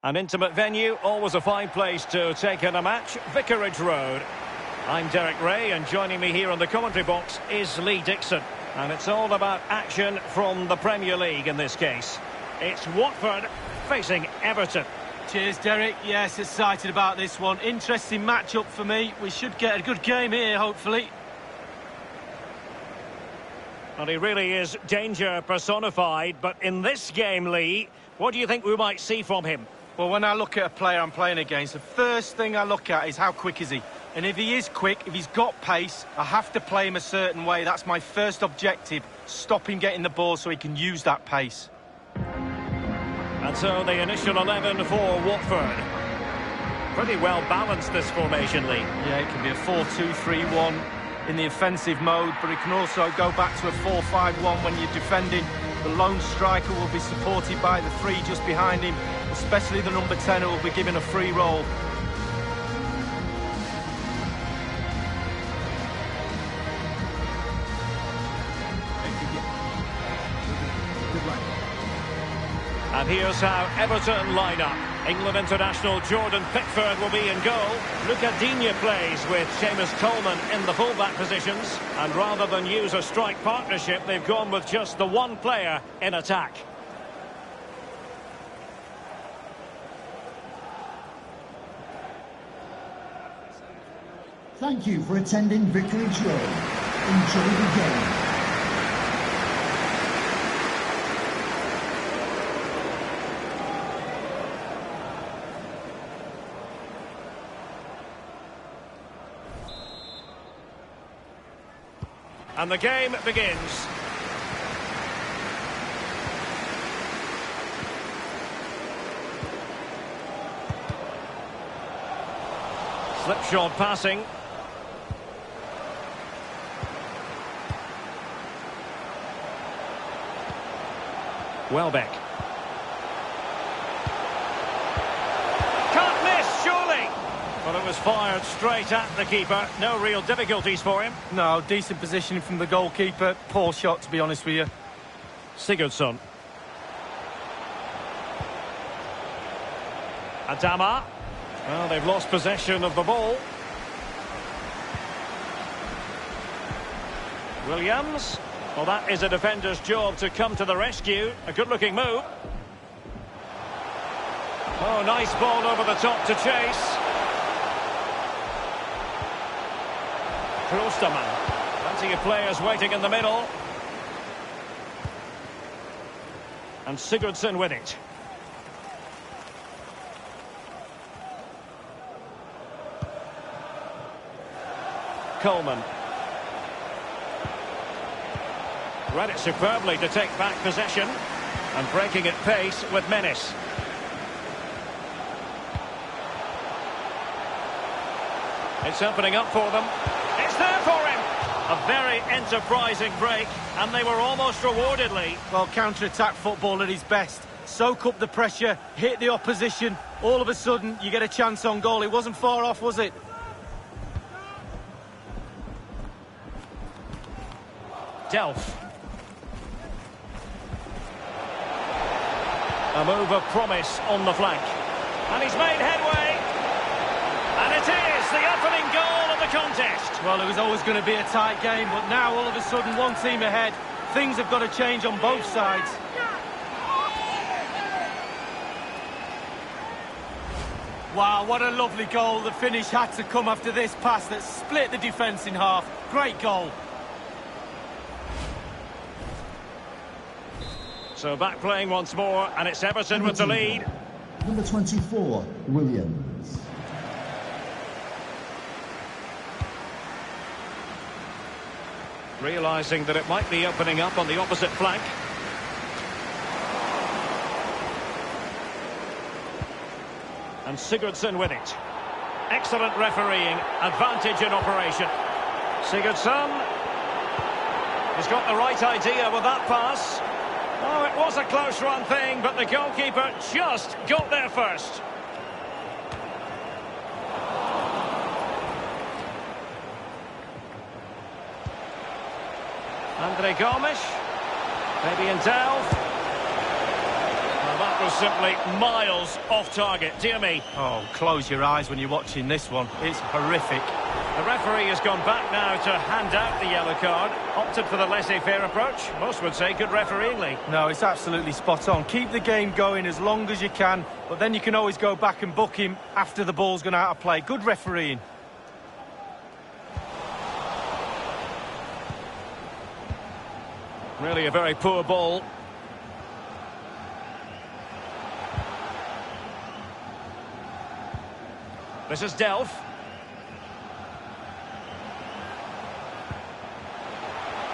An intimate venue, always a fine place to take in a match. Vicarage Road. I'm Derek Ray, and joining me here on the commentary box is Lee Dixon. And it's all about action from the Premier League in this case. It's Watford facing Everton. Cheers, Derek. Yes, excited about this one. Interesting match-up for me. We should get a good game here, hopefully. And he really is danger personified. But in this game, Lee, what do you think we might see from him? Well, when I look at a player I'm playing against, the first thing I look at is how quick is he. And if he is quick, if he's got pace, I have to play him a certain way. That's my first objective. Stop him getting the ball so he can use that pace. And so the initial 11 for Watford. Pretty well balanced, this formation, Lee. Yeah, it can be a 4-2-3-1 in the offensive mode, but it can also go back to a 4-5-1 when you're defending. The lone striker will be supported by the three just behind him, especially the number 10 who will be given a free roll. And here's how Everton line up. England international Jordan Pickford will be in goal. Luca Digne plays with Seamus Coleman in the fullback positions. And rather than use a strike partnership, they've gone with just the one player in attack. Thank you for attending Vicarage Road. Enjoy the game. And the game begins. Slipshod passing. Welbeck. Can't miss, surely! Well, it was fired straight at the keeper. No real difficulties for him. No, decent positioning from the goalkeeper. Poor shot, to be honest with you. Sigurdsson. Adama. Well, they've lost possession of the ball. Williams. Well, that is a defender's job to come to the rescue. A good-looking move. Oh, nice ball over the top to chase. Klostermann. Plenty of players waiting in the middle. And Sigurdsson with it. Coleman. Read it superbly to take back possession. And breaking at pace with menace. It's opening up for them. It's there for him! A very enterprising break, and they were almost rewarded, Lee. Well, counter-attack football at his best. Soak up the pressure, hit the opposition. All of a sudden, you get a chance on goal. It wasn't far off, was it? Delph. A move of promise on the flank. And he's made headway. And it is the opening goal of the contest. Well, it was always going to be a tight game, but now all of a sudden one team ahead. Things have got to change on both sides. Wow, what a lovely goal. The finish had to come after this pass that split the defence in half. Great goal. So back playing once more, and it's Everton with the lead. Number 24, Williams. Realising that it might be opening up on the opposite flank. And Sigurdsson with it. Excellent refereeing, advantage in operation. Sigurdsson has got the right idea with that pass. Oh, it was a close-run thing, but the goalkeeper just got there first. Andre Gomes. Maybe in Delph. Well, that was simply miles off target. Dear me. Oh, close your eyes when you're watching this one. It's horrific. The referee has gone back now to hand out the yellow card. Opted for the laissez-faire approach. Most would say good refereeing, Lee. No, it's absolutely spot on. Keep the game going as long as you can, but then you can always go back and book him after the ball's gone out of play. Good refereeing. Really a very poor ball. This is Delph.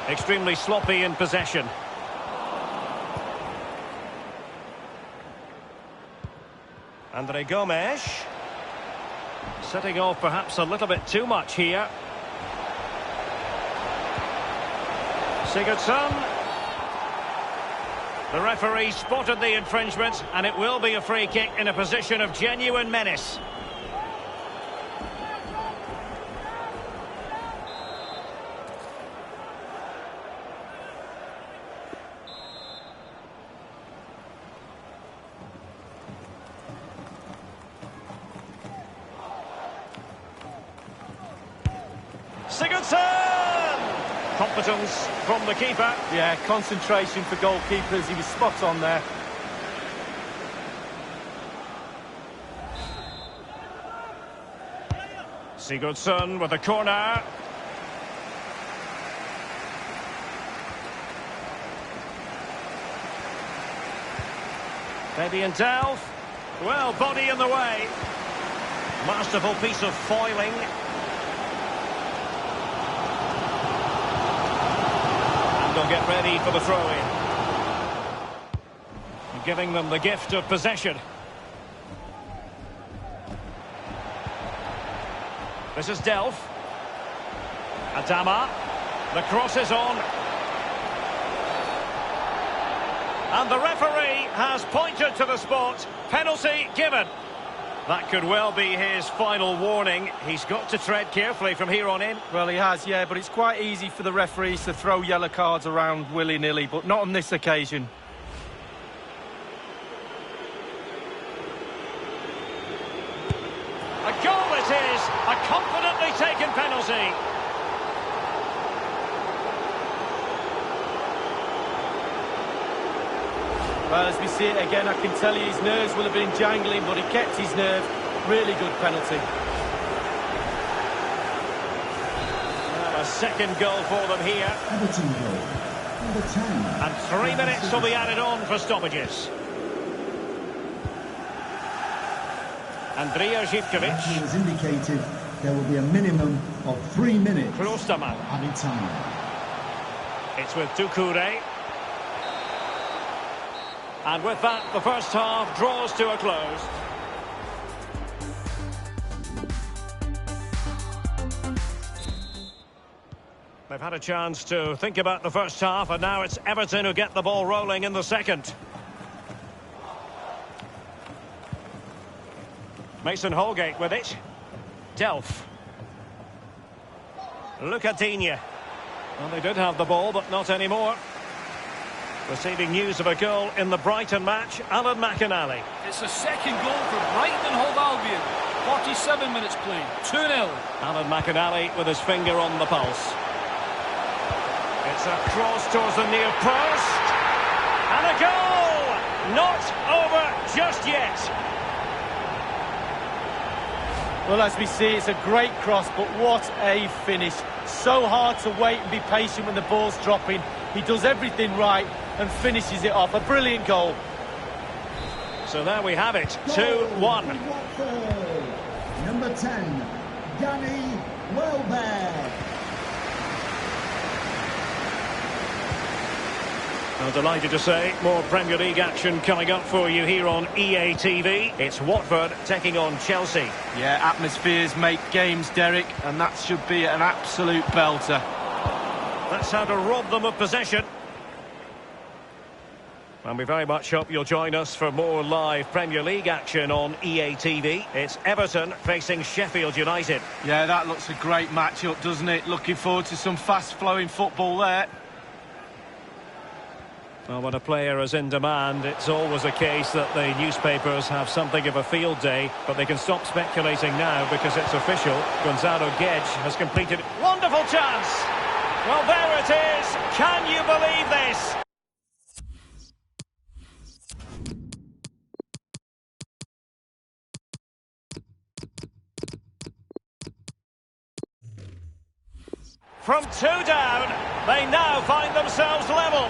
Extremely sloppy in possession. Andre Gomes. Setting off perhaps a little bit too much here. Sigurdsson. The referee spotted the infringement, and it will be a free kick in a position of genuine menace. Sigurdsson! Competence from the keeper. Yeah, concentration for goalkeepers. He was spot on there. Sigurdsson with a corner. Fabian Delph. Well, body in the way. Masterful piece of foiling. They'll get ready for the throw-in. Giving them the gift of possession. This is Delph. Adama. The cross is on. And the referee has pointed to the spot. Penalty given. That could well be his final warning. He's got to tread carefully from here on in. Well, he has, yeah, but it's quite easy for the referees to throw yellow cards around willy-nilly, but not on this occasion. A goal it is! A confidently taken penalty. Well, as we see it again, I can tell you his nerves will have been jangling, but he kept his nerve. Really good penalty. Well, a second goal for them here. Everton goal, number 10. And 3 minutes will be added on for stoppages. Andrija Referee Živković. has indicated there will be a minimum of 3 minutes Klostermann. added time. It's with Doucouré. And with that, the first half draws to a close. They've had a chance to think about the first half, and now it's Everton who get the ball rolling in the second. Mason Holgate with it. Delph. Lucadinha. Well, they did have the ball, but not anymore. Receiving news of a goal in the Brighton match, Alan McInally. It's the second goal for Brighton and Hove Albion. 47 minutes played, 2-0. Alan McInally with his finger on the pulse. It's a cross towards the near post. And a goal! Not over just yet. Well, as we see, it's a great cross, but what a finish. So hard to wait and be patient when the ball's dropping. He does everything right and finishes it off. A brilliant goal. So there we have it, 2-1. Number 10, Danny Welbeck. Well, delighted to say, more Premier League action coming up for you here on EA TV. It's Watford taking on Chelsea. Yeah, atmospheres make games, Derek, and that should be an absolute belter. That's how to rob them of possession. And we very much hope you'll join us for more live Premier League action on EA TV. It's Everton facing Sheffield United. Yeah, that looks a great match-up, doesn't it? Looking forward to some fast-flowing football there. Well, when a player is in demand, it's always a case that the newspapers have something of a field day, but they can stop speculating now because it's official. Gonzalo Guedes has completed. Wonderful chance! Well, there it is! Can you believe this? From 2 down, they now find themselves level.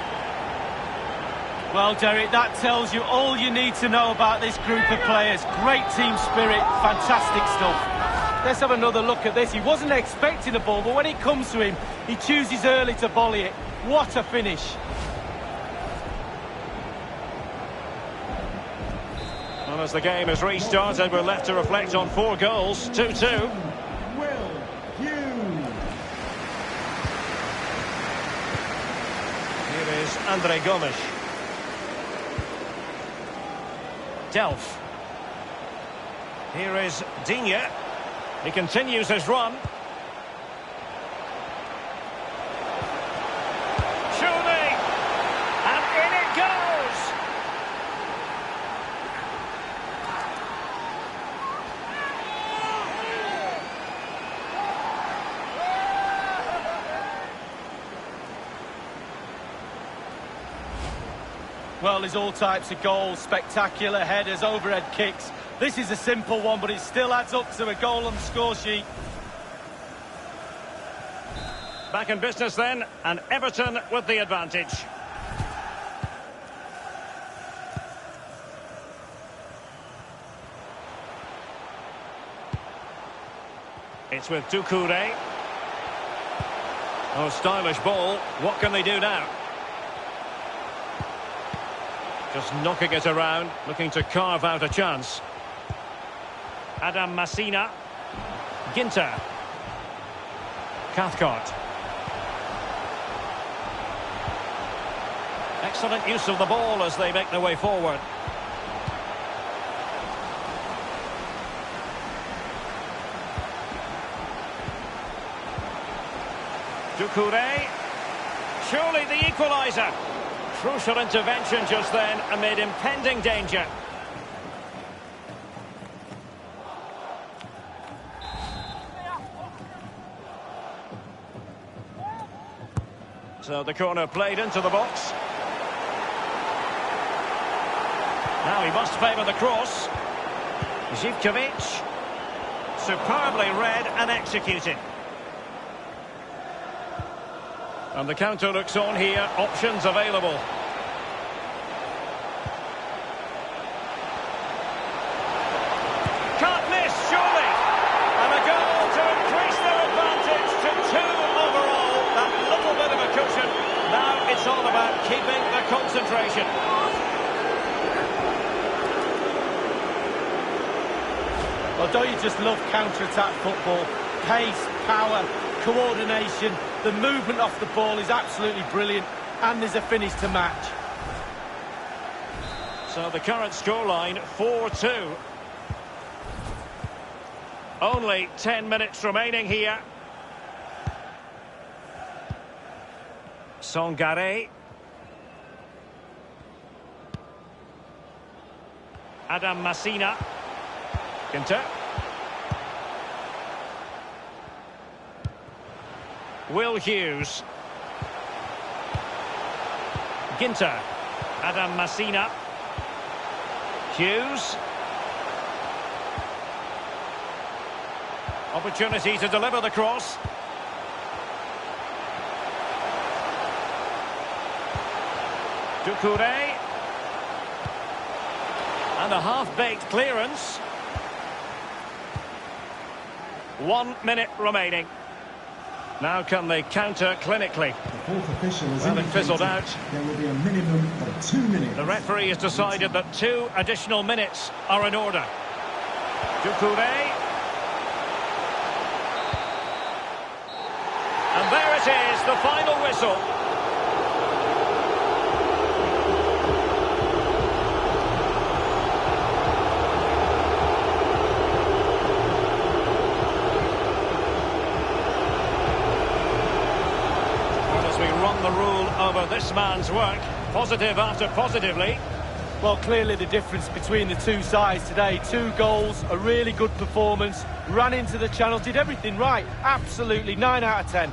Well, Derek, that tells you all you need to know about this group of players. Great team spirit, fantastic stuff. Let's have another look at this. He wasn't expecting the ball, but when it comes to him, he chooses early to volley it. What a finish. Well, as the game has restarted, we're left to reflect on 4 goals, 2-2. Here is Andre Gomes. Delph. Here is Digne. He continues his run. Shooting! And in it goes! Well, there's all types of goals, spectacular headers, overhead kicks. This is a simple one, but it still adds up to a goal on the score sheet. Back in business then, and Everton with the advantage. It's with Doucouré. Oh, stylish ball. What can they do now? Just knocking it around, looking to carve out a chance. Adam Masina. Ginter. Cathcart. Excellent use of the ball as they make their way forward. Doucouré. Surely the equaliser. Crucial intervention just then amid impending danger. So the corner played into the box. Now he must favour the cross. Zivkovic. Superbly read and executed. And the counter looks on here. Options available. Can't miss, surely. And a goal to increase their advantage to 2 overall. That little bit of a cushion. Now it's all about keeping the concentration. Well, don't you just love counter-attack football? Pace, power, coordination. The movement off the ball is absolutely brilliant, and there's a finish to match. So the current scoreline, 4-2. Only 10 minutes remaining here. Sangaré. Adam Masina. Ginter. Will Hughes. Ginter. Adam Masina. Hughes. Opportunity to deliver the cross. Doucouré. And a half-baked clearance. 1 minute remaining. Now can they counter clinically? The fourth official has Well, it fizzled out. There will be a minimum of 2 minutes. The referee has decided that 2 additional minutes are in order. Doucouré. And there it is, the final whistle. As we run the rule over this man's work, Positive after positively. Well, clearly the difference between the two sides today. 2 goals, a really good performance, ran into the channel, did everything right. Absolutely, 9 out of 10.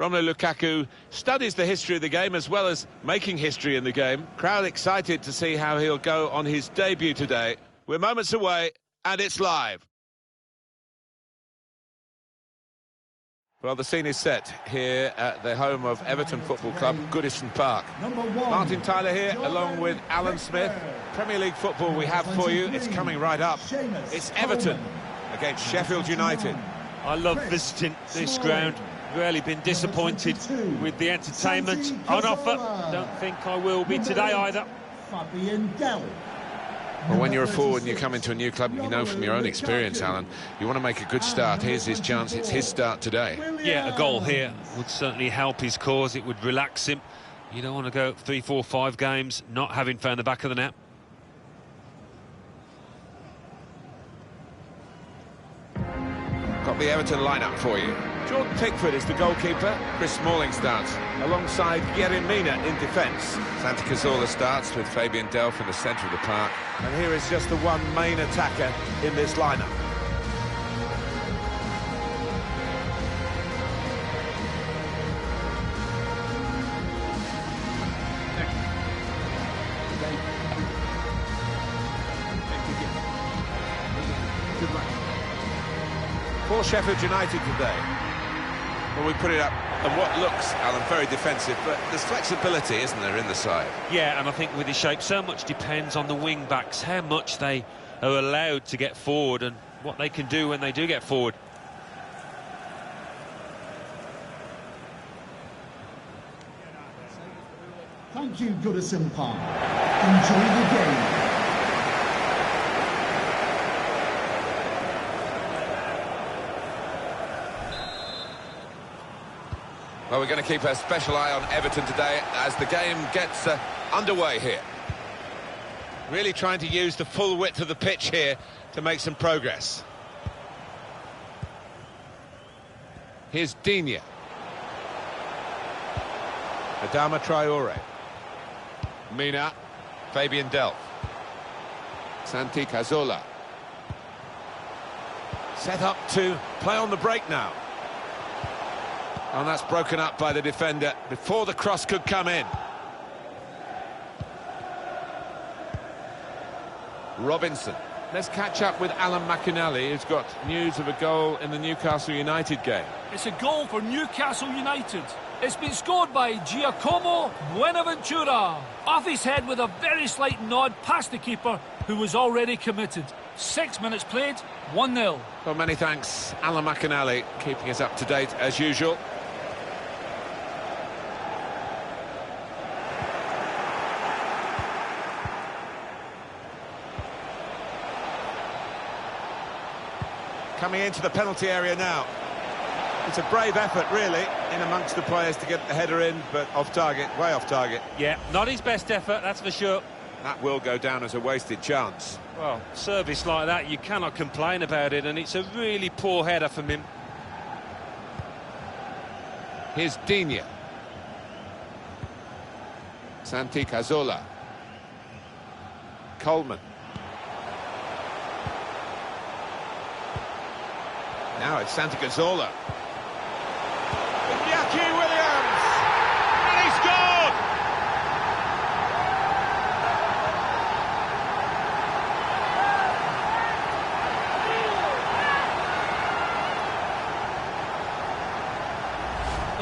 Romelu Lukaku studies the history of the game as well as making history in the game. Crowd excited to see how he'll go on his debut today. We're moments away, and it's live. Well, the scene is set here at the home of Everton Football Club, Goodison Park. Martin Tyler here, along with Alan Smith. Premier League football we have for you. It's coming right up. It's Everton against Sheffield United. I love visiting this ground. Rarely been disappointed with the entertainment on offer. Don't think I will be today either. Well, when you're a forward and you come into a new club, you know from your own experience, Alan, you want to make a good start. Here's his chance. It's his start today. Yeah, a goal here would certainly help his cause. It would relax him. You don't want to go 3, 4, 5 games not having found the back of the net. Got the Everton lineup for you. Jordan Pickford is the goalkeeper. Chris Smalling starts alongside Yerry Mina in defence. Santi Cazorla starts with Fabian Delph in the centre of the park. And here is just the one main attacker in this lineup. For Sheffield United today, well, we put it up and what looks, Alan, very defensive, but there's flexibility, isn't there, in the side? Yeah, and I think with his shape, so much depends on the wing-backs, how much they are allowed to get forward and what they can do when they do get forward. Thank you, Goodison Park. Enjoy the game. Well, we're going to keep a special eye on Everton today as the game gets underway here. Really trying to use the full width of the pitch here to make some progress. Here's Digne. Adama Traore. Mina. Fabian Delph. Santi Cazorla. Set up to play on the break now. And that's broken up by the defender before the cross could come in. Robinson. Let's catch up with Alan McInally, who's got news of a goal in the Newcastle United game. It's a goal for Newcastle United. It's been scored by Giacomo Buenaventura. Off his head with a very slight nod past the keeper, who was already committed. 6 minutes played, 1-0. Well, many thanks, Alan McInally, keeping us up to date as usual. Coming into the penalty area now. It's a brave effort, really, in amongst the players to get the header in, but off target, way off target. Yeah, not his best effort, that's for sure. That will go down as a wasted chance. Well, service like that, you cannot complain about it, and it's a really poor header from him. Here's Digne. Santi Cazorla. Coleman. Now it's Santi Cazorla. Iñaki Williams! And he scored!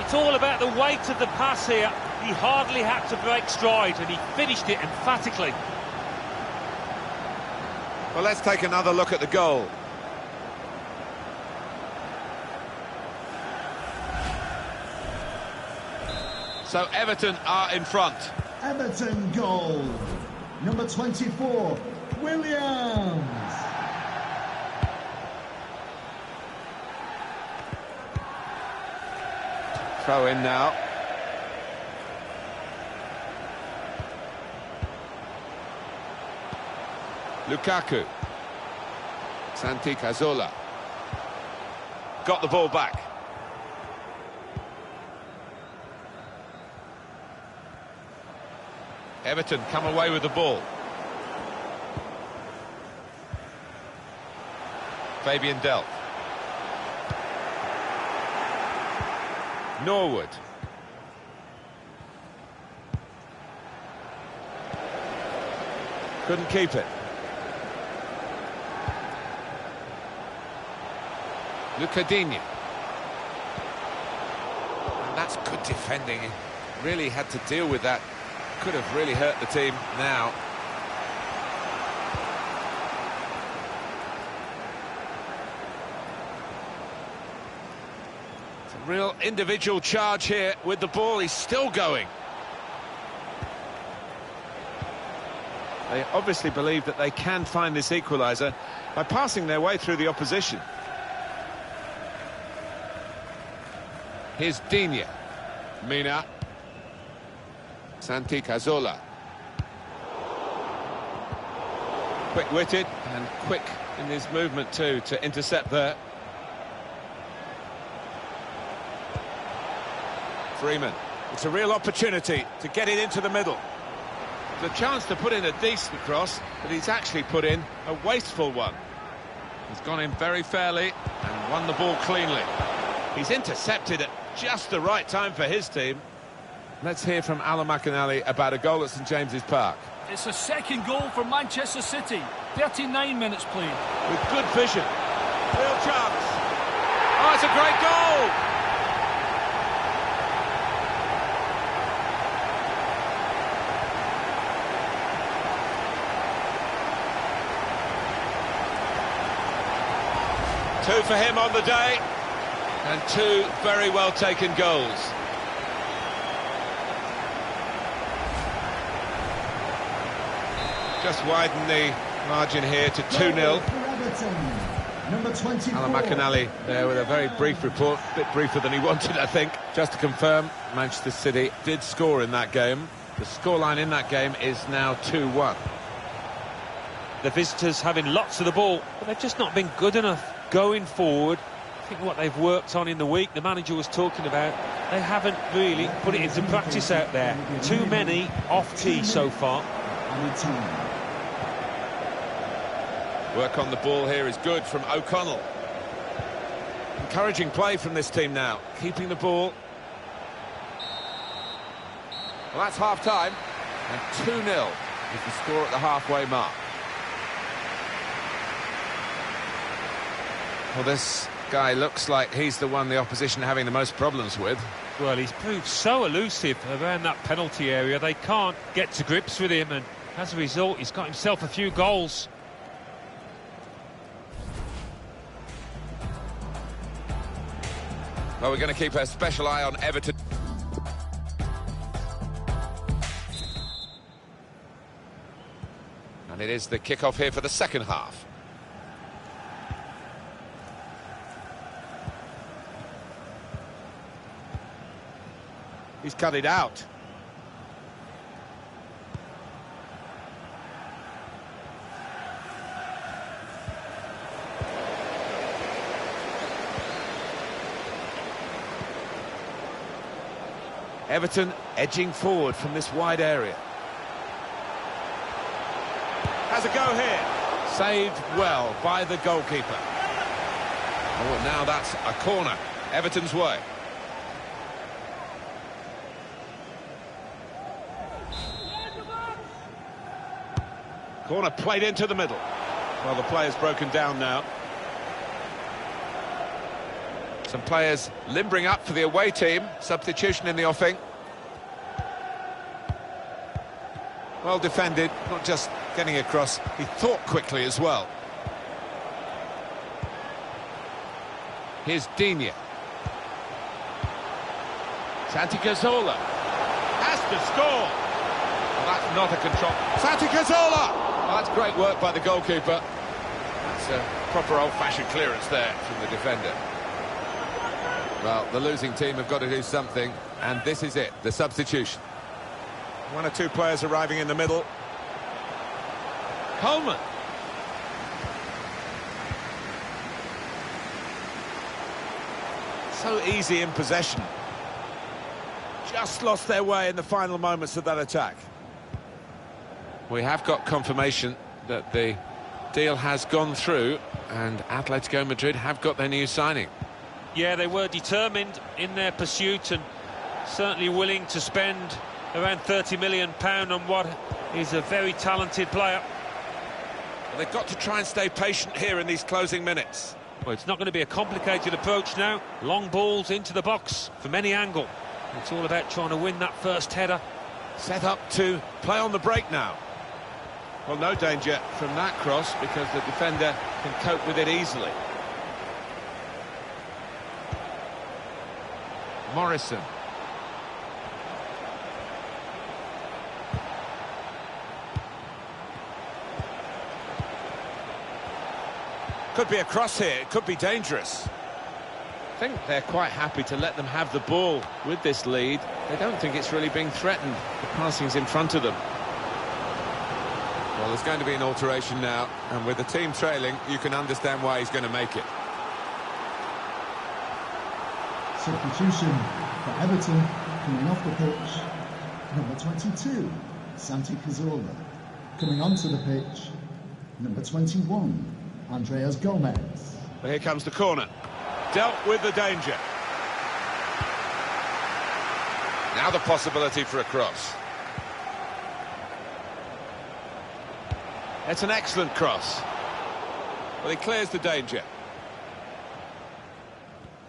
It's all about the weight of the pass here. He hardly had to break stride, and he finished it emphatically. Well, let's take another look at the goal. So Everton are in front. Everton goal. Number 24, Williams. Throw in now. Lukaku. Santi Cazorla. Got the ball back. Everton come away with the ball. Fabian Delph. Norwood. Couldn't keep it. Lucadinho. And that's good defending. He really had to deal with that. Could have really hurt the team now. It's a real individual charge here with the ball. He's still going. They obviously believe that they can find this equaliser by passing their way through the opposition. Here's Digne. Mina. Santi Cazorla. Quick-witted and quick in his movement too to intercept there. Freeman. It's a real opportunity to get it into the middle. The chance to put in a decent cross, but he's actually put in a wasteful one. He's gone in very fairly and won the ball cleanly. He's intercepted at just the right time for his team. Let's hear from Alan McInally about a goal at St James's Park. It's a second goal for Manchester City. 39 minutes played. With good vision. Real chance. Oh, it's a great goal! Two for him on the day, and two very well taken goals. Just widen the margin here to 2-0. Alan McInally there with a very brief report, a bit briefer than he wanted, I think. Just to confirm, Manchester City did score in that game. The scoreline in that game is now 2-1. The visitors having lots of the ball, but they've just not been good enough going forward. I think what they've worked on in the week, the manager was talking about, they haven't really put it into practice out there. Too many off-tee so far. Work on the ball here is good from O'Connell. Encouraging play from this team now, keeping the ball. Well, that's half-time, and 2-0 is the score at the halfway mark. Well, this guy looks like he's the one the opposition are having the most problems with. Well, he's proved so elusive around that penalty area. They can't get to grips with him, and as a result, he's got himself a few goals. Well, we're going to keep a special eye on Everton. And it is the kick-off here for the second half. He's cut it out. Everton edging forward from this wide area. Has a go here. Saved well by the goalkeeper. Oh, and now that's a corner. Everton's way. Corner played into the middle. Well, the player's broken down now. Some players limbering up for the away team. Substitution in the offing. Well defended, not just getting across, he thought quickly as well. Here's Digne. Santi Cazorla has to score. Well, that's not a control. Santi Cazorla! Well, that's great work by the goalkeeper. That's a proper old-fashioned clearance there from the defender. Well, the losing team have got to do something, and this is it, the substitution. One or two players arriving in the middle. Coleman. So easy in possession. Just lost their way in the final moments of that attack. We have got confirmation that the deal has gone through, and Atletico Madrid have got their new signing. Yeah, they were determined in their pursuit and certainly willing to spend around £30 million on what is a very talented player. They've got to try and stay patient here in these closing minutes. Well, it's not going to be a complicated approach now. Long balls into the box from any angle. It's all about trying to win that first header. Set up to play on the break now. Well, no danger from that cross because the defender can cope with it easily. Morrison. Could be a cross here, it could be dangerous. I think they're quite happy to let them have the ball with this lead. They don't think it's really being threatened. The passing's in front of them. Well, there's going to be an alteration now, and with the team trailing, you can understand why he's going to make it. Substitution for Everton, coming off the pitch, number 22, Santi Cazorla. Coming onto the pitch, number 21, Andreas Gomez. But here comes the corner. Dealt with the danger. Now the possibility for a cross. It's an excellent cross. Well, he clears the danger.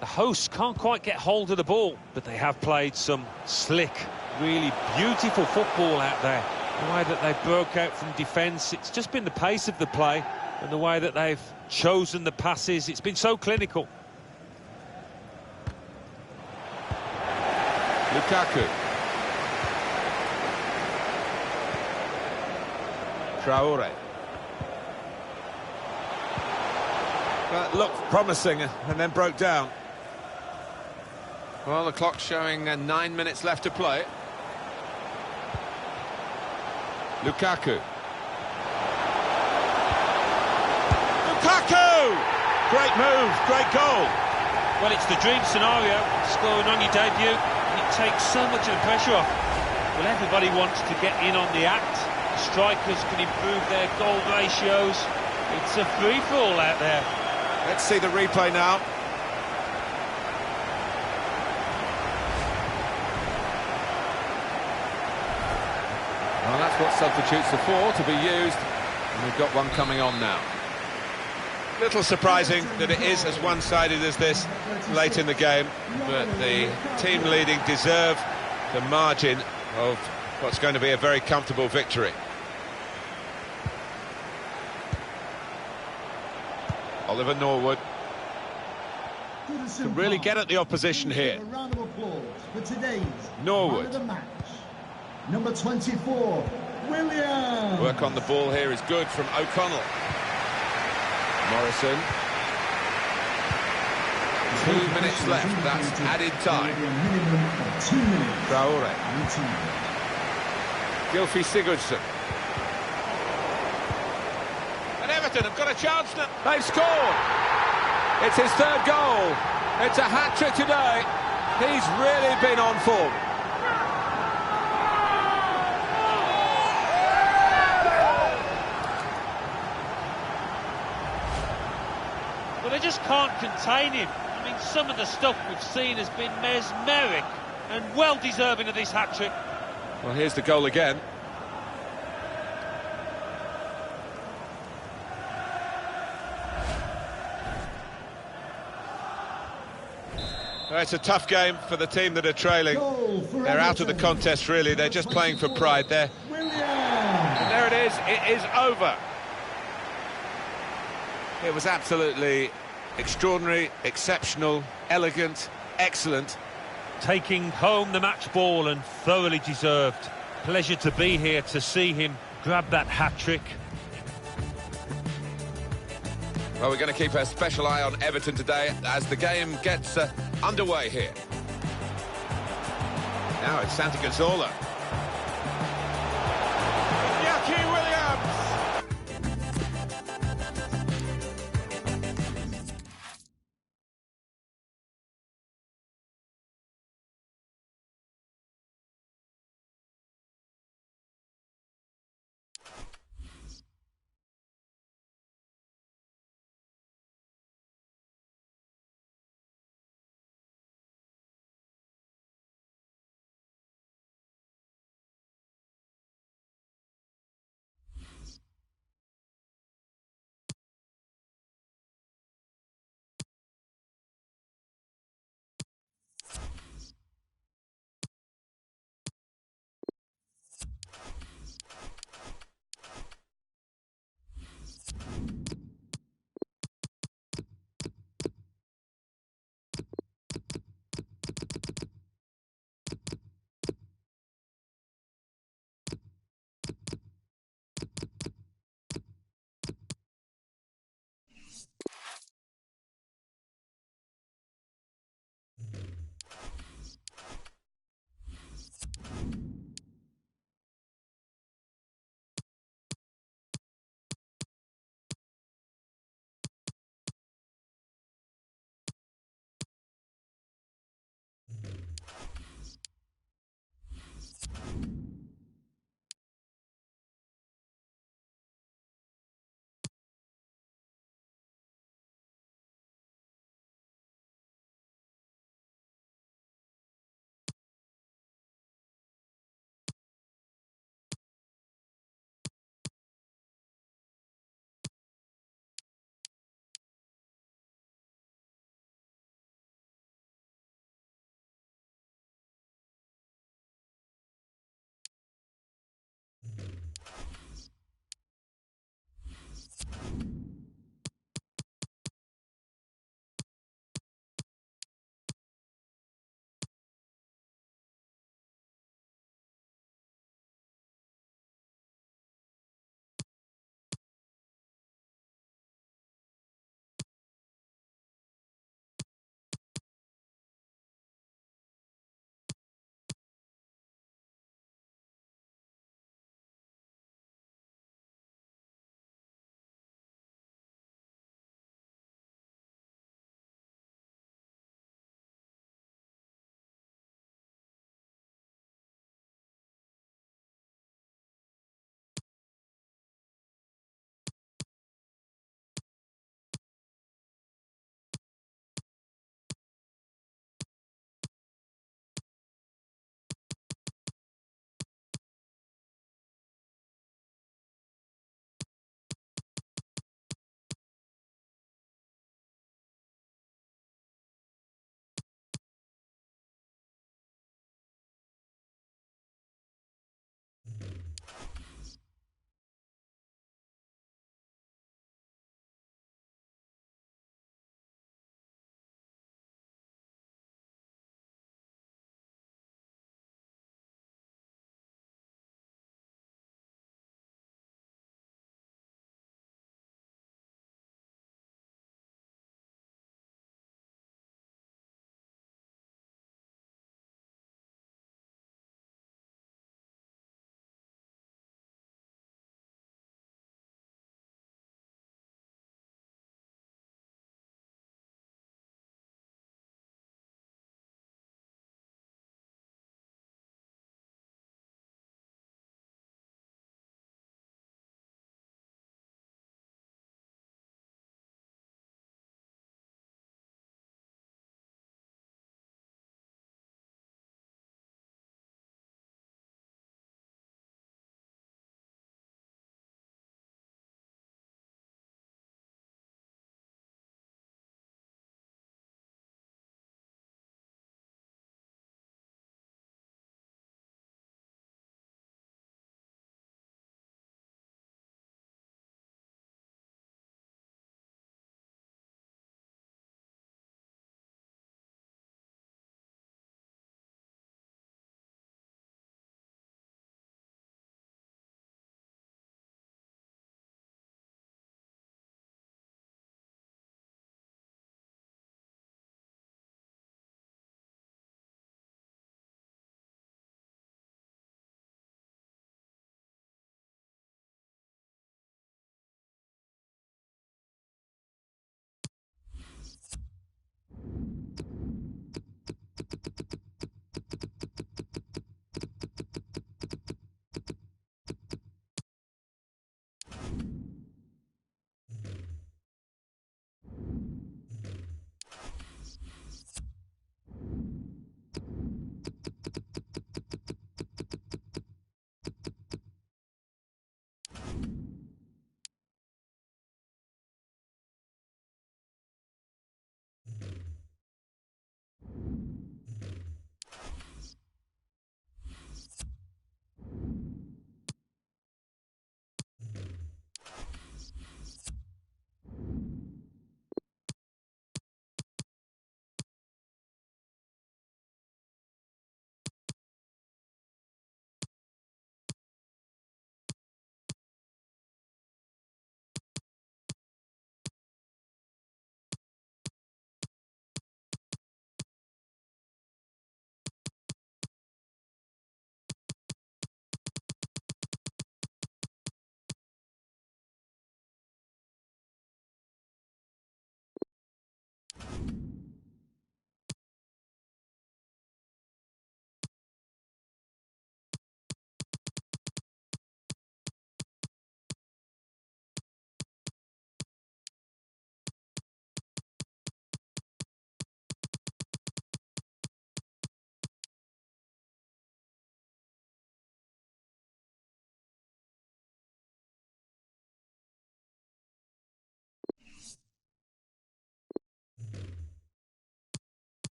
The hosts can't quite get hold of the ball, but they have played some slick, really beautiful football out there. The way that they broke out from defence, it's just been the pace of the play and the way that they've chosen the passes. It's been so clinical. Lukaku. Traore. That looked promising and then broke down. Well, the clock's showing 9 minutes left to play. Lukaku. Lukaku! Great move, great goal. Well, it's the dream scenario, scoring on your debut. It takes so much of the pressure off. Well, everybody wants to get in on the act. Strikers can improve their goal ratios. It's a free-for-all out there. Let's see the replay now. Well, that's what substitutes are for, to be used. And we've got one coming on now. Little surprising that it is as one-sided as this late in the game, but the team leading deserve the margin of what's going to be a very comfortable victory. Oliver Norwood can really get at the opposition here. A round of applause for today's Norwood. man of the match. Number 24, Williams. Work on the ball here is good from O'Connell. Morrison. 2 minutes left, that's added time. A minimum of 2 minutes. Traore. 19. Gylfi Sigurdsson. And Everton have got a chance now. They've scored. It's his third goal. It's a hat-trick today. He's really been on form. Well, they just can't contain him. I mean, some of the stuff we've seen has been mesmeric and well deserving of this hat-trick. Well, here's the goal again. Well, it's a tough game for the team that are trailing. They're out of the contest, really. They're just playing for pride there. And there it is. It is over. It was absolutely extraordinary, exceptional, elegant, excellent. Taking home the match ball and thoroughly deserved. Pleasure to be here to see him grab that hat-trick. Well, we're going to keep a special eye on Everton today as the game gets underway here. Now it's Santi Cazorla.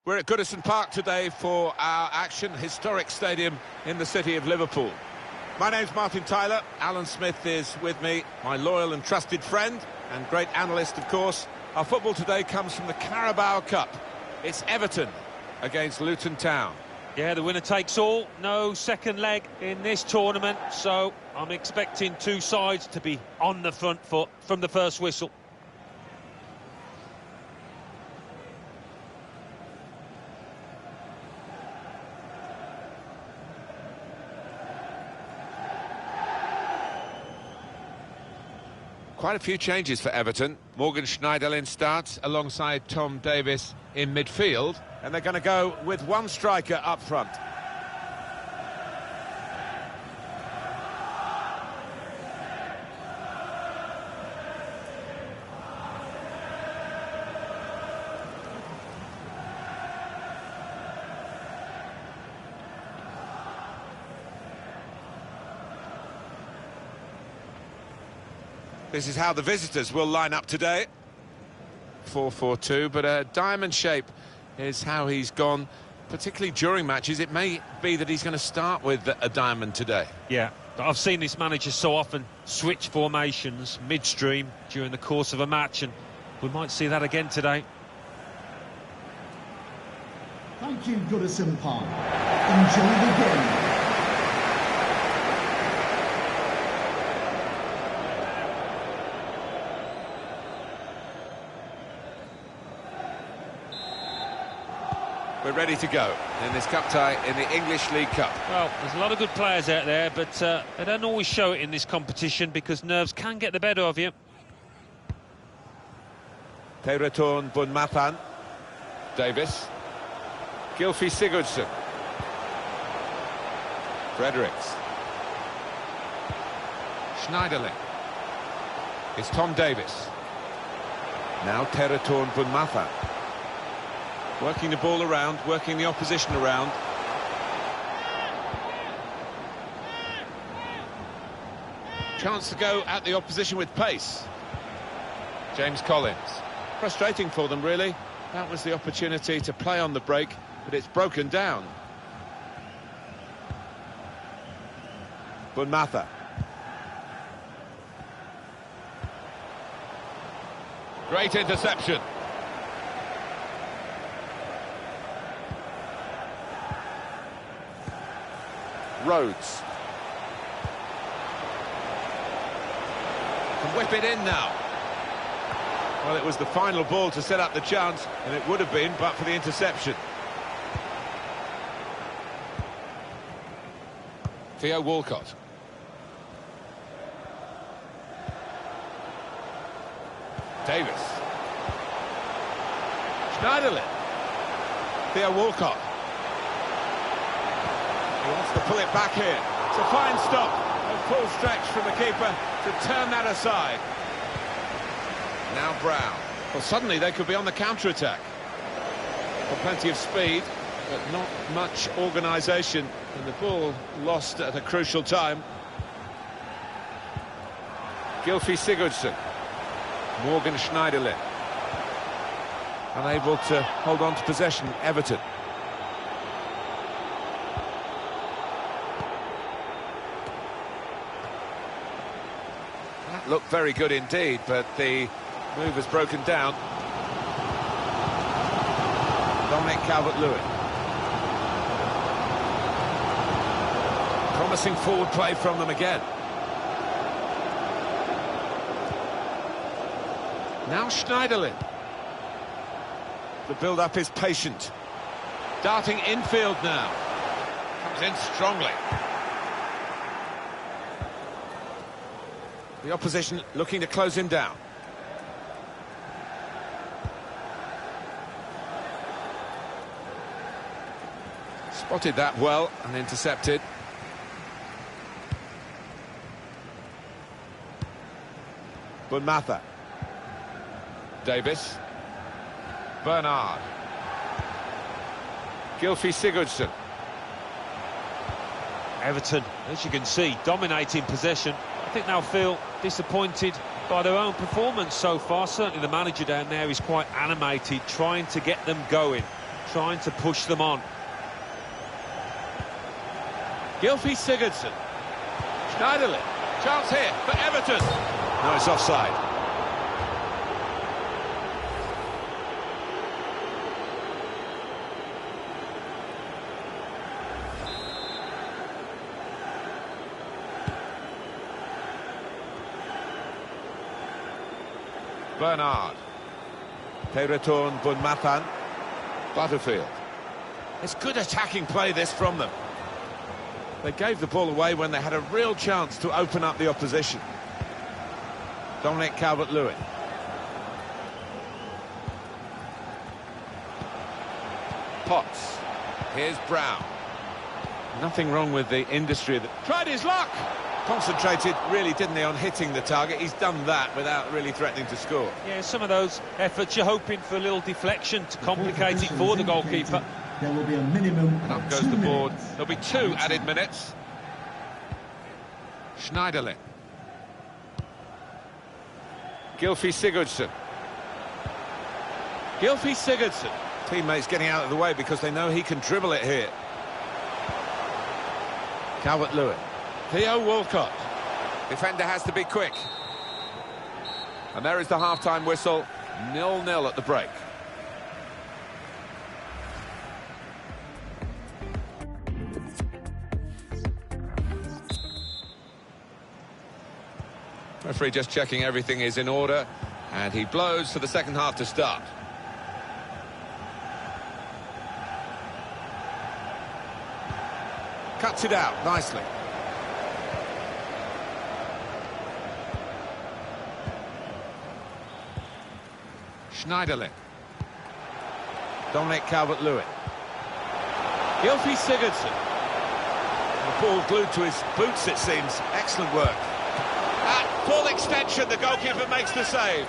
We're at Goodison Park today for our action, historic stadium in the city of Liverpool. My name's Martin Tyler. Alan Smith is with me, my loyal and trusted friend and great analyst, of course. Our football today comes from the Carabao Cup. It's Everton against Luton Town. Yeah, the winner takes all. No second leg in this tournament, so I'm expecting two sides to be on the front foot from the first whistle. Quite a few changes for Everton. Morgan Schneiderlin starts alongside Tom Davies in midfield, and they're going to go with one striker up front. This is how the visitors will line up today. 4-4-2, but a diamond shape is how he's gone, particularly during matches. It may be that he's going to start with a diamond today. Yeah, I've seen this manager so often switch formations midstream during the course of a match, and we might see that again today. Thank you, Goodison Park. Enjoy the game. We're ready to go in this cup tie in the English League Cup. Well, there's a lot of good players out there, but they don't always show it in this competition because nerves can get the better of you. Tereton Bunmathan. Davis. Gylfi Sigurdsson. Fredericks. Schneiderlin. It's Tom Davies. Now Tereton Bunmathan. Working the ball around, working the opposition around. Chance to go at the opposition with pace. James Collins. Frustrating for them, really. That was the opportunity to play on the break, but it's broken down. Bunmatha. Great interception. Rhodes. Can whip it in now. Well, it was the final ball to set up the chance, and it would have been, but for the interception. Theo Walcott. Davis. Schneiderlin. Theo Walcott. He wants to pull it back here. It's a fine stop. A full stretch from the keeper to turn that aside. Now Brown. Well, suddenly they could be on the counter-attack. Well, plenty of speed, but not much organisation. And the ball lost at a crucial time. Gylfi Sigurdsson. Morgan Schneiderlin. Unable to hold on to possession, Everton. That looked very good indeed, but the move has broken down. Dominic Calvert-Lewin. Promising forward play from them again. Now Schneiderlin. The build-up is patient. Darting infield now. Comes in strongly. The opposition looking to close him down. Spotted that well and intercepted. Bunmatha. Davis. Bernard. Gylfi Sigurdsson. Everton, as you can see, dominating possession. I think they'll feel disappointed by their own performance so far. Certainly the manager down there is quite animated, trying to get them going, trying to push them on. Gylfi Sigurdsson. Schneiderlin. Chance here for Everton. No, it's offside. Bernard. Tereton Bunmathan. Butterfield. It's good attacking play this from them. They gave the ball away when they had a real chance to open up the opposition. Dominic Calvert-Lewin. Potts. Here's Brown. Nothing wrong with the industry that tried his luck. Concentrated, really, didn't he, on hitting the target. He's done that without really threatening to score. Yeah, some of those efforts you're hoping for a little deflection to complicate it for the goalkeeper. There will be a minimum And up of goes 2 the board. minutes. There'll be 2 added minutes. Schneiderlin. Gylfi Sigurdsson. Gylfi Sigurdsson. Teammates getting out of the way because they know he can dribble it here. Calvert-Lewin. Theo Walcott. Defender has to be quick. And there is the half-time whistle. 0-0 at the break. Referee just checking everything is in order, and he blows for the second half to start. Cuts it out nicely. Schneiderlin. Dominic Calvert-Lewin. Gylfi Sigurdsson. The ball glued to his boots, it seems. Excellent work. At full extension, the goalkeeper makes the save.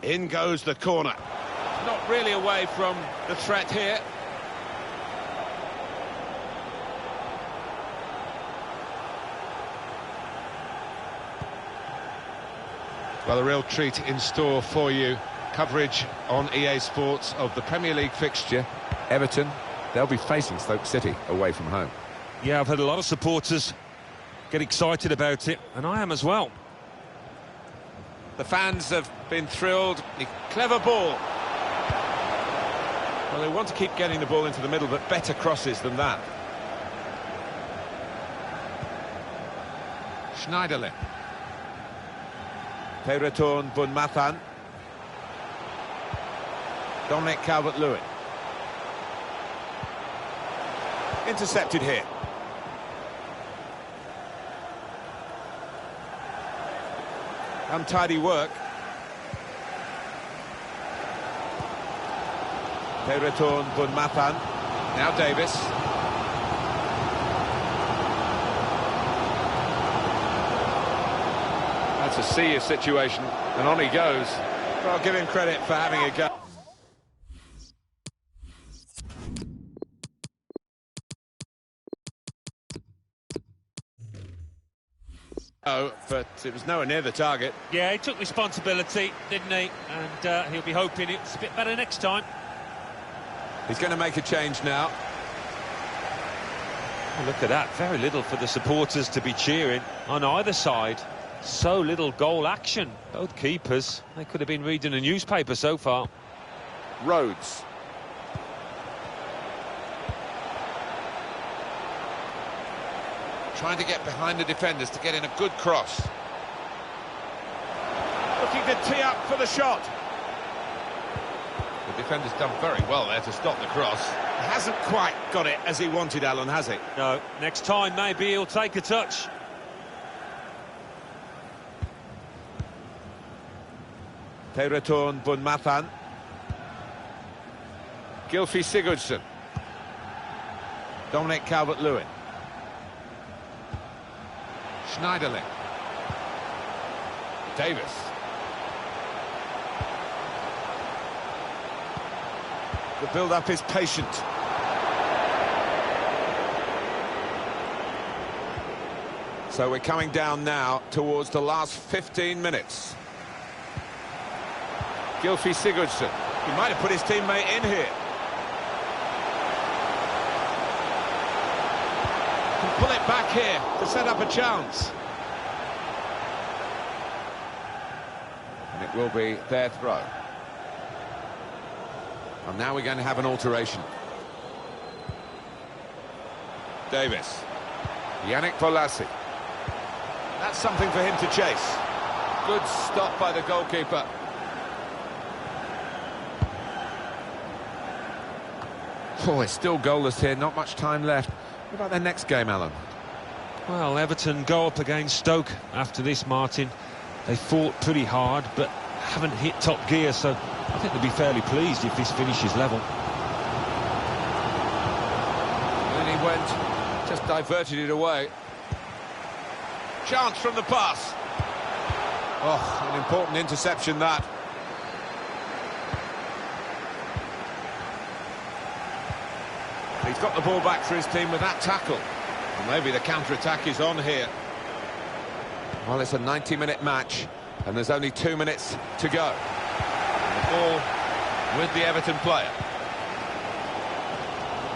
In goes the corner. Not really away from the threat here. Well, a real treat in store for you. Coverage on EA Sports of the Premier League fixture. Everton, they'll be facing Stoke City away from home. Yeah, I've had a lot of supporters get excited about it, and I am as well. The fans have been thrilled. Clever ball. Well, they want to keep getting the ball into the middle, but better crosses than that. Schneiderlin. Tereton Bunmathan. Dominic Calvert-Lewin. Intercepted here. Untidy work. Tereton Bunmathan. Now Davis. That's a serious situation, and on he goes. Well, I'll give him credit for having a go. Oh, but it was nowhere near the target. Yeah, he took responsibility, didn't he? And he'll be hoping it's a bit better next time. He's going to make a change now. Oh, look at that, very little for the supporters to be cheering on either side. So little goal action. Both keepers, they could have been reading a newspaper so far. Rhodes. Trying to get behind the defenders to get in a good cross. Looking to tee up for the shot. The defender's done very well there to stop the cross. Hasn't quite got it as he wanted, Alan, has he? No, next time maybe he'll take a touch. Teretorn Bunmathan. Gylfi Sigurdsson. Dominic Calvert-Lewin. Schneiderlin. Davis. The build-up is patient. So we're coming down now towards the last 15 minutes. Gylfi Sigurdsson. He might have put his teammate in here. Can pull it back here to set up a chance. And it will be their throw. And now we're going to have an alteration. Davis. Yannick Bolasie. That's something for him to chase. Good stop by the goalkeeper. Oh, it's still goalless here, not much time left. What about their next game, Alan? Well, Everton go up against Stoke after this, Martin. They fought pretty hard, but haven't hit top gear, so I think they'll be fairly pleased if this finishes level. And he went, just diverted it away. Chance from the pass. Oh, an important interception, that. He's got the ball back for his team with that tackle. And maybe the counter-attack is on here. Well, it's a 90-minute match, and there's only 2 minutes to go. And the ball with the Everton player.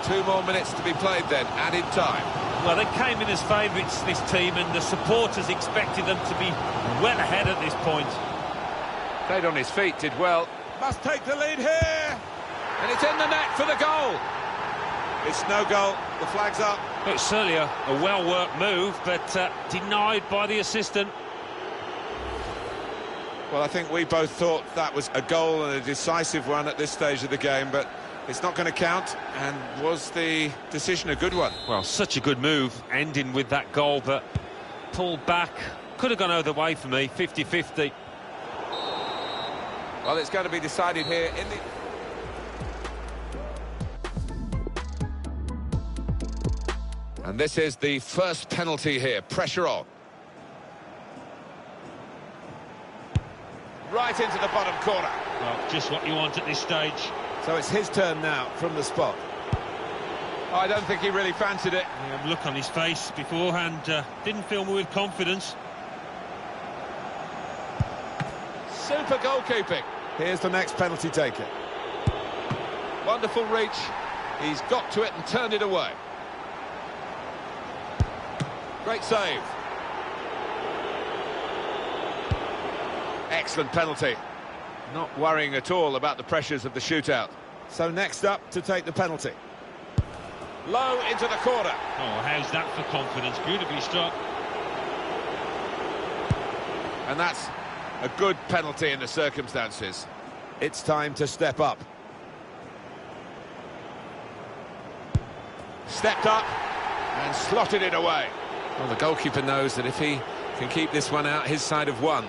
2 more minutes to be played then, added time. Well, they came in as favourites, this team, and the supporters expected them to be well ahead at this point. Played on his feet, did well. Must take the lead here! And it's in the net for the goal! It's no goal, the flag's up. It's certainly a well-worked move, but denied by the assistant. Well, I think we both thought that was a goal and a decisive one at this stage of the game, but it's not going to count. And was the decision a good one? Well, such a good move, ending with that goal, but pulled back. Could have gone either way for me, 50-50. Well, it's going to be decided here in the... And this is the first penalty here. Pressure on. Right into the bottom corner. Well, just what you want at this stage. So it's his turn now from the spot. Oh, I don't think he really fancied it. Yeah, look on his face beforehand, didn't fill me with confidence. Super goalkeeping. Here's the next penalty taker. Wonderful reach. He's got to it and turned it away. Great save. Excellent penalty. Not worrying at all about the pressures of the shootout. So next up to take the penalty. Low into the corner. Oh, how's that for confidence? Beautifully struck. And that's a good penalty in the circumstances. It's time to step up. Stepped up and slotted it away. Well, the goalkeeper knows that if he can keep this one out, his side have won.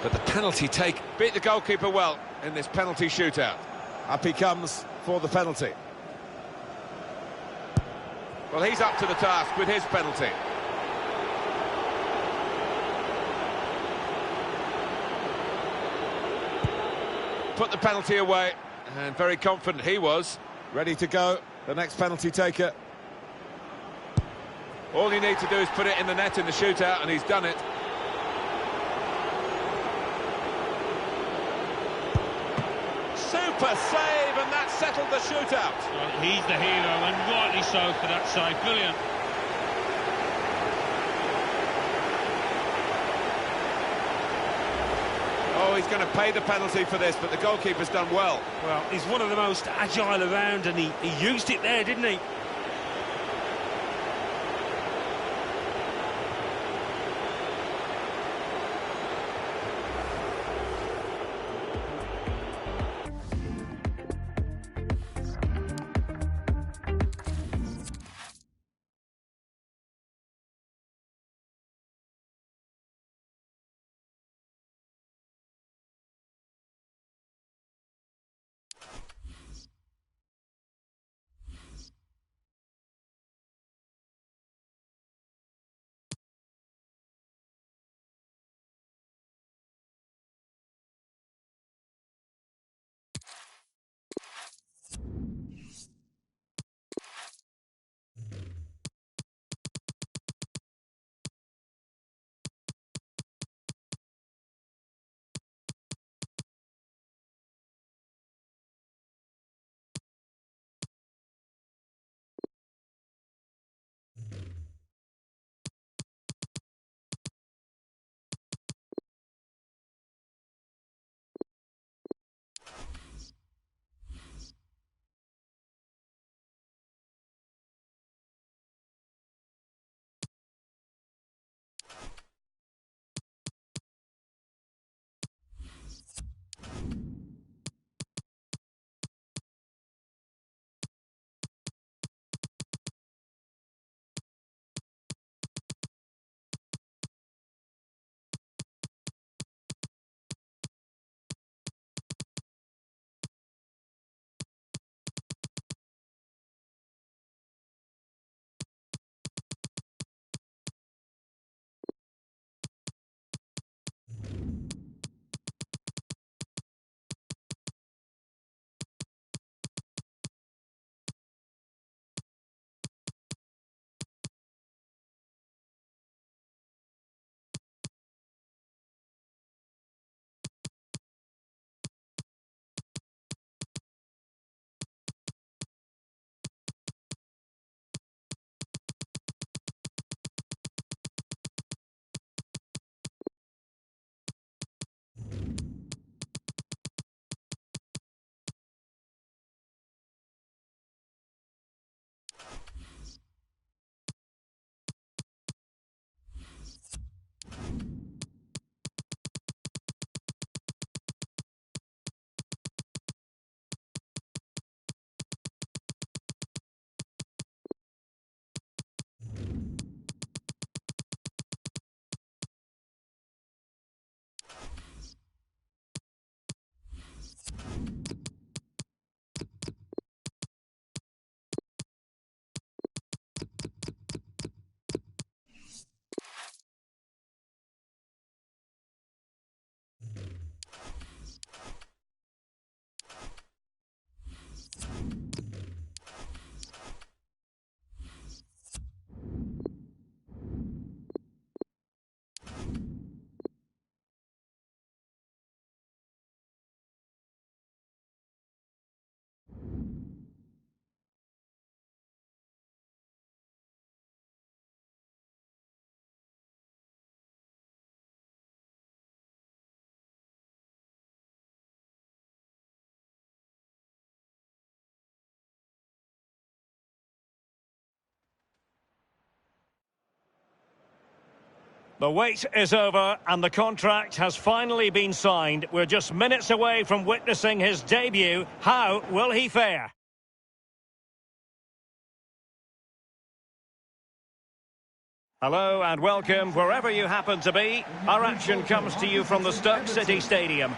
But the penalty take beat the goalkeeper well in this penalty shootout. Up he comes for the penalty. Well, he's up to the task with his penalty. Put the penalty away, and very confident he was. Ready to go, the next penalty taker. All you need to do is put it in the net in the shootout, and he's done it. Super save, and that settled the shootout. Well, he's the hero, and rightly so for that save. Brilliant. Oh, he's going to pay the penalty for this, but the goalkeeper's done well. Well, he's one of the most agile around, and he used it there, didn't he? The wait is over and the contract has finally been signed. We're just minutes away from witnessing his debut. How will he fare? Hello and welcome wherever you happen to be. Our action comes to you from the Stoke City Stadium.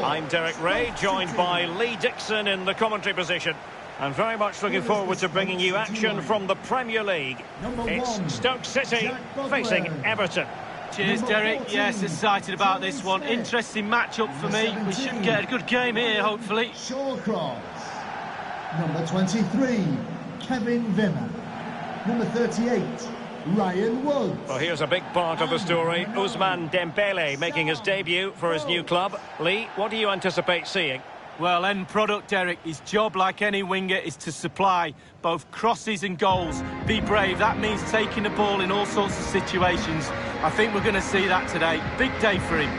I'm Derek Ray, joined by Lee Dixon in the commentary position. And very much looking forward to bringing you action from the Premier League. It's Stoke City facing Everton. Cheers, Derek. Yes, excited about this one. Interesting match-up for me. We should get a good game here, hopefully. Shawcross. Number 23, Kevin Vimmer. Number 38, Ryan Woods. Well, here's a big part of the story. Ousmane Dembele making his debut for his new club. Lee, what do you anticipate seeing? Well, end product, Derek. His job, like any winger, is to supply both crosses and goals. Be brave. That means taking the ball in all sorts of situations. I think we're going to see that today. Big day for him.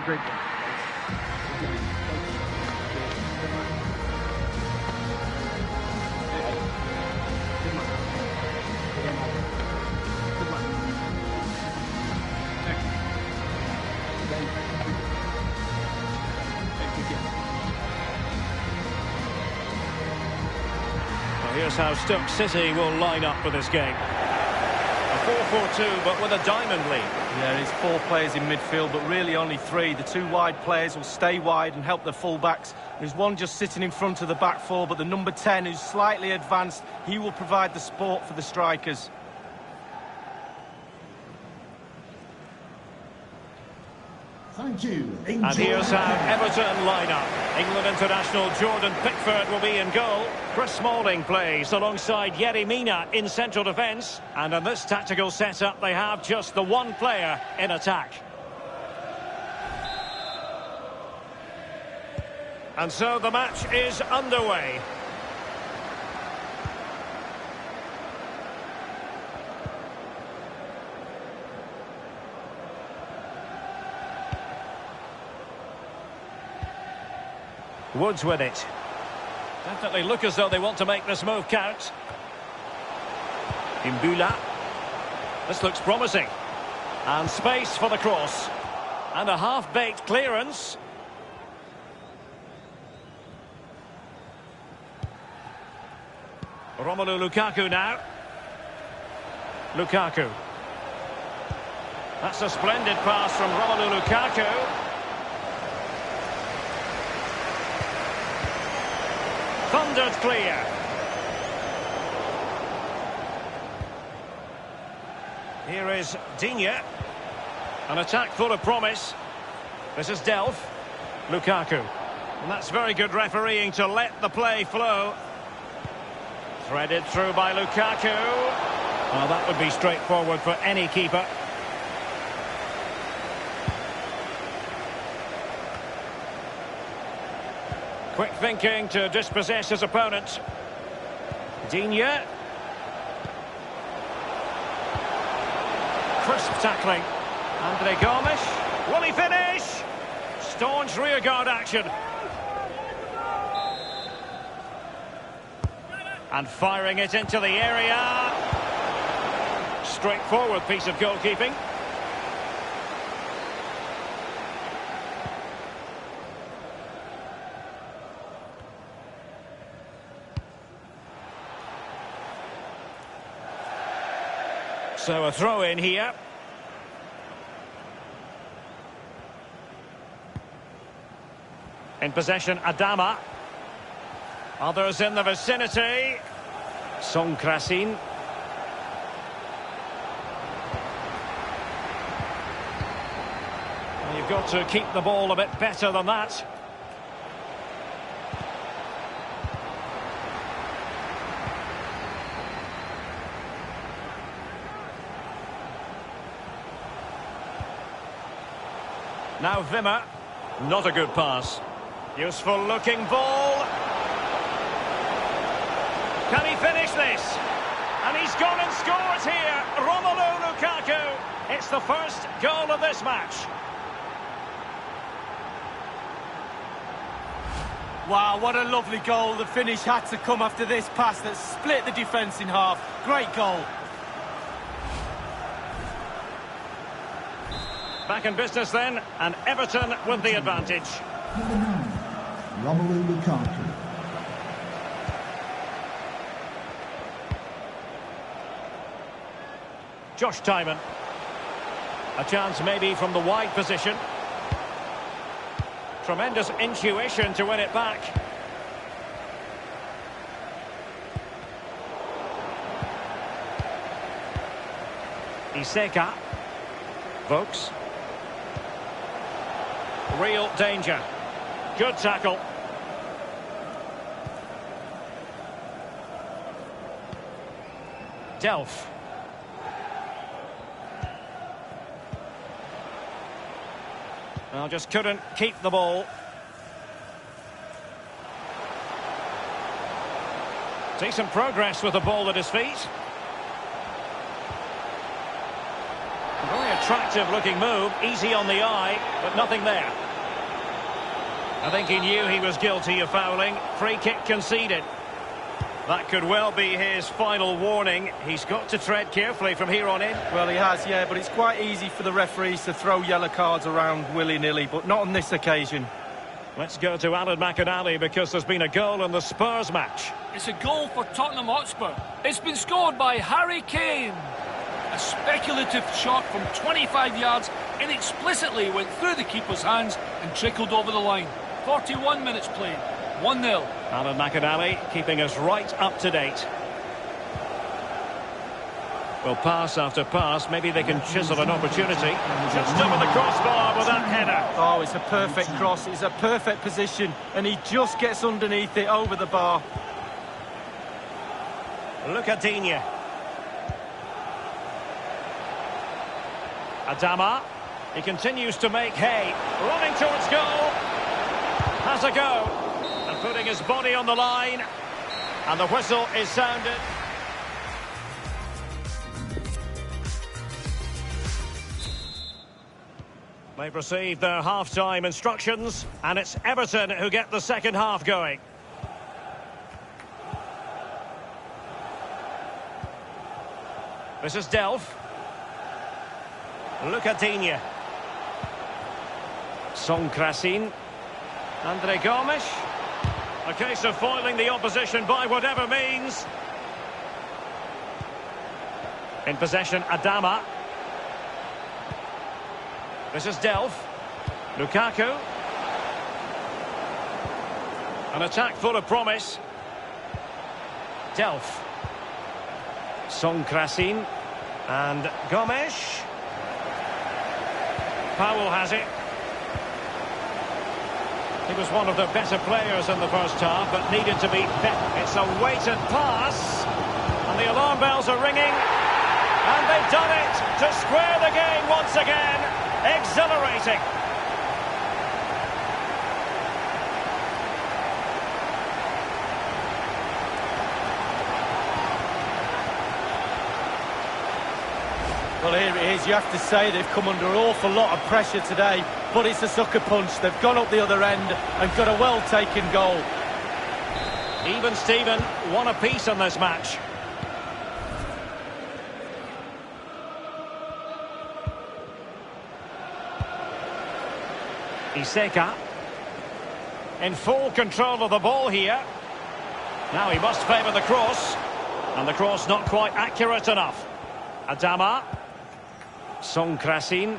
Great. Here's how Stoke City will line up for this game. A 4-4-2, but with a diamond lead. Yeah, it's 4 players in midfield, but really only 3. The 2 wide players will stay wide and help the full-backs. There's one just sitting in front of the back 4, but the number 10, who's slightly advanced, he will provide the support for the strikers. Thank you. And here's how Everton line up. England international Jordan Pickford will be in goal. Chris Smalling plays alongside Yerry Mina in central defence. And in this tactical setup, they have just the one player in attack. And so the match is underway. Woods with it. Definitely look as though they want to make this move count. Imbula. This looks promising. And space for the cross. And a half-baked clearance. Romelu Lukaku now. Lukaku. That's a splendid pass from Romelu Lukaku. Thundered clear. Here is Digne. An attack full of promise. This is Delph. Lukaku. And that's very good refereeing to let the play flow. Threaded through by Lukaku. Well, that would be straightforward for any keeper. Quick thinking to dispossess his opponent. Digne. Crisp tackling. Andre Gomes. Will he finish? Staunch rearguard action. And firing it into the area. Straightforward piece of goalkeeping. So a throw in here. In possession, Adama. Others in the vicinity. Song Krasin. You've got to keep the ball a bit better than that. Now Wimmer. Not a good pass. Useful looking ball. Can he finish this? And he's gone and scored here. Romelu Lukaku. It's the first goal of this match. Wow, what a lovely goal. The finish had to come after this pass that split the defence in half. Great goal. Back in business then, and Everton with the advantage. Number 9, Romelu Lukaku. Josh Tymon. A chance maybe from the wide position. Tremendous intuition to win it back. Iseka. Vokes. Real danger. Good tackle. Delph. Well, just couldn't keep the ball. Decent progress with the ball at his feet. A very attractive looking move, easy on the eye, but nothing there. I think he knew he was guilty of fouling. Free kick conceded. That could well be his final warning. He's got to tread carefully from here on in. Well, he has, yeah, but it's quite easy for the referees to throw yellow cards around willy-nilly, but not on this occasion. Let's go to Alan McAnally because there's been a goal in the Spurs match. It's a goal for Tottenham Hotspur. It's been scored by Harry Kane. A speculative shot from 25 yards inexplicitly went through the keeper's hands and trickled over the line. 41 minutes played. 1-0. Alan McAnally keeping us right up to date. Well, pass after pass, maybe they can chisel an opportunity. Just over the crossbar with that header. Oh, it's a perfect cross. It's a perfect position, and he just gets underneath it over the bar. Look at Digne. Adama. He continues to make hay. Running towards goal. Has a go. And putting his body on the line. And the whistle is sounded. They've received their half-time instructions, and it's Everton who get the second half going. This is Delph. Look at Digne. Song Krasin. Andre Gomes. A case of foiling the opposition by whatever means. In possession, Adama. This is Delph. Lukaku. An attack full of promise. Delph. Song Krasin. And Gomes. Powell has it. He was one of the better players in the first half, but needed to be better. It's a weighted pass. And the alarm bells are ringing. And they've done it to square the game once again. Exhilarating. Well, here it is. You have to say they've come under an awful lot of pressure today, but it's a sucker punch. They've gone up the other end and got a well-taken goal. Even Steven, one apiece on this match. Iseka. In full control of the ball here. Now he must favour the cross. And the cross not quite accurate enough. Adama. Song Krasin.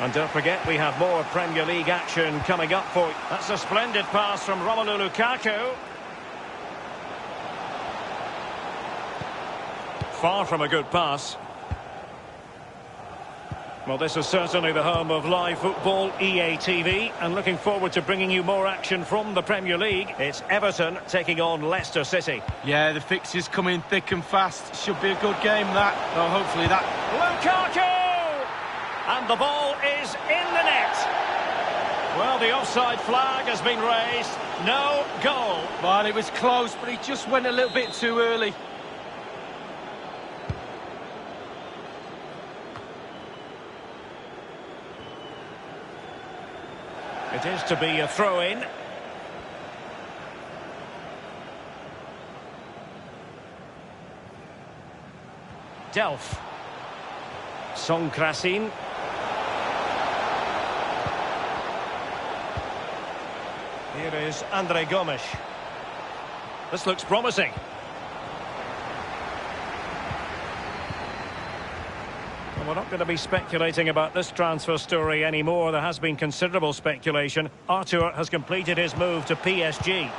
And don't forget, we have more Premier League action coming up for you. That's a splendid pass from Romelu Lukaku. Far from a good pass. Well, this is certainly the home of live football, EA TV, and looking forward to bringing you more action from the Premier League. It's Everton taking on Leicester City. Yeah, the fixtures come in thick and fast. Should be a good game, that. Oh, hopefully that. Lukaku! And the ball is in the net. Well, the offside flag has been raised. No goal. Well, it was close, but he just went a little bit too early. It is to be a throw-in. Delph. Song Krasin. Here is Andre Gomes. This looks promising. We're not going to be speculating about this transfer story anymore. There has been considerable speculation. Arthur has completed his move to PSG.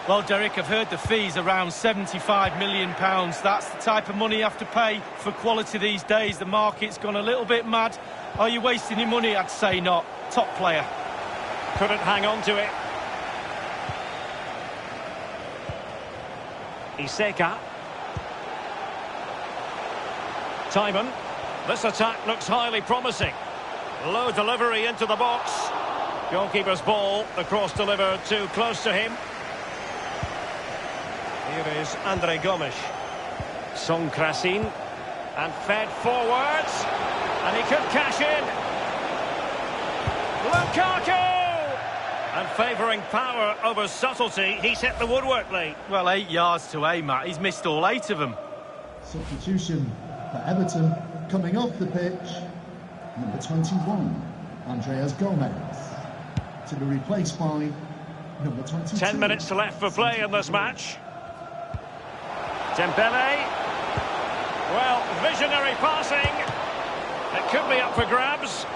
Well, Derek, I've heard the fee's around £75 million. That's the type of money you have to pay for quality these days. The market's gone a little bit mad. Are you wasting your money? I'd say not. Top player. Couldn't hang on to it. Iseka. Timon. This attack looks highly promising. Low delivery into the box. Goalkeeper's ball, the cross delivered too close to him. Here is Andre Gomes. Song Krasin. And fed forwards. And he could cash in. Lukaku! And favouring power over subtlety, he's hit the woodwork, Lee. Well, 8 yards to aim at. He's missed all 8 of them. Substitution for Everton coming off the pitch. Number 21, Andreas Gomez, to be replaced by number 22. 10 minutes left for play in this match. Dembele. Well, visionary passing. It could be up for grabs.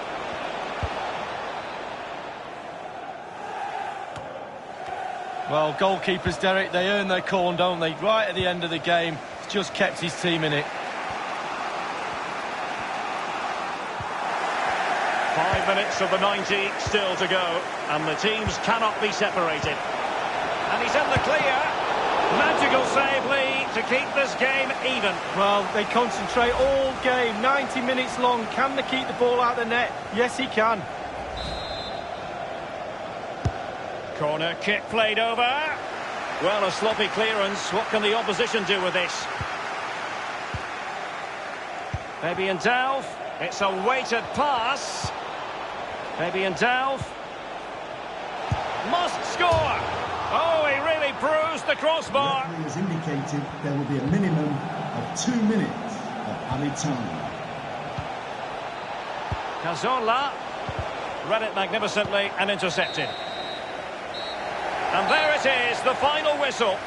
Well, goalkeepers, Derek, they earn their corn, don't they? Right at the end of the game, he's just kept his team in it. 5 minutes of the 90 still to go, and the teams cannot be separated. And he's in the clear. Magical save, Lee, to keep this game even. Well, they concentrate all game, 90 minutes long. Can they keep the ball out of the net? Yes, he can. Corner kick played over. Well, a sloppy clearance. What can the opposition do with this? Maybe in Delph. It's a weighted pass. Maybe in Delph. Must score. Oh, he really bruised the crossbar. The referee has indicated there will be a minimum of 2 minutes of added time. Cazorla read it magnificently and intercepted. And there it is, the final whistle.